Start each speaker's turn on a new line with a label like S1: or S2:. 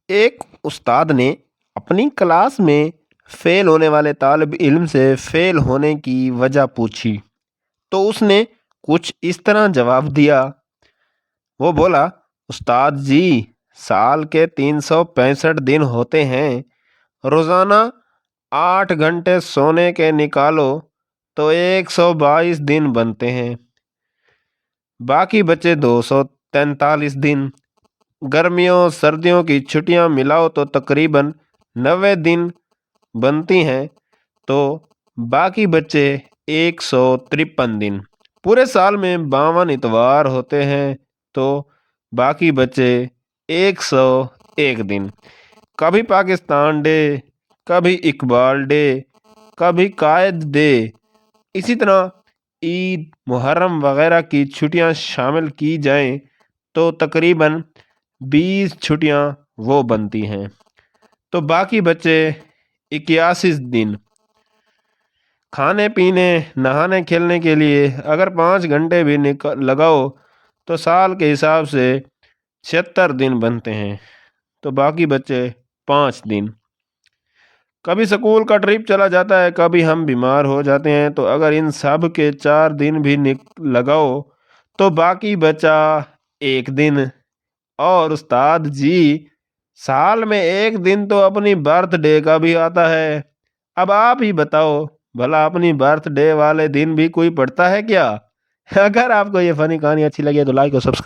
S1: ایک استاد نے اپنی کلاس میں فیل ہونے والے طالب علم سے فیل ہونے کی وجہ پوچھی تو اس نے کچھ اس طرح جواب دیا۔ وہ بولا، استاد جی، سال کے 365 دن ہوتے ہیں، روزانہ 8 گھنٹے سونے کے نکالو تو 122 دن بنتے ہیں، باقی بچے 243 دن۔ گرمیوں سردیوں کی چھٹیاں ملاؤ تو تقریباً 90 دن بنتی ہیں، تو باقی بچے 153 دن۔ پورے سال میں 52 اتوار ہوتے ہیں تو باقی بچے 101 دن۔ کبھی پاکستان ڈے، کبھی اقبال ڈے، کبھی قائد ڈے، اسی طرح عید، محرم وغیرہ کی چھٹیاں شامل کی جائیں تو تقریباً 20 چھٹیاں وہ بنتی ہیں، تو باقی بچے 81 دن۔ کھانے پینے، نہانے کھیلنے کے لیے اگر 5 گھنٹے بھی لگاؤ تو سال کے حساب سے 76 دن بنتے ہیں، تو باقی بچے 5 دن۔ کبھی سکول کا ٹرپ چلا جاتا ہے، کبھی ہم بیمار ہو جاتے ہیں، تو اگر ان سب کے 4 دن بھی لگاؤ تو باقی بچا 1 دن۔ اور استاد جی، سال میں 1 دن تو اپنی برتھ ڈے کا بھی آتا ہے، اب آپ ہی بتاؤ بھلا اپنی برتھ ڈے والے دن بھی کوئی پڑھتا ہے کیا؟ اگر آپ کو یہ فنی کہانی اچھی لگے تو لائک اور سبسکرائب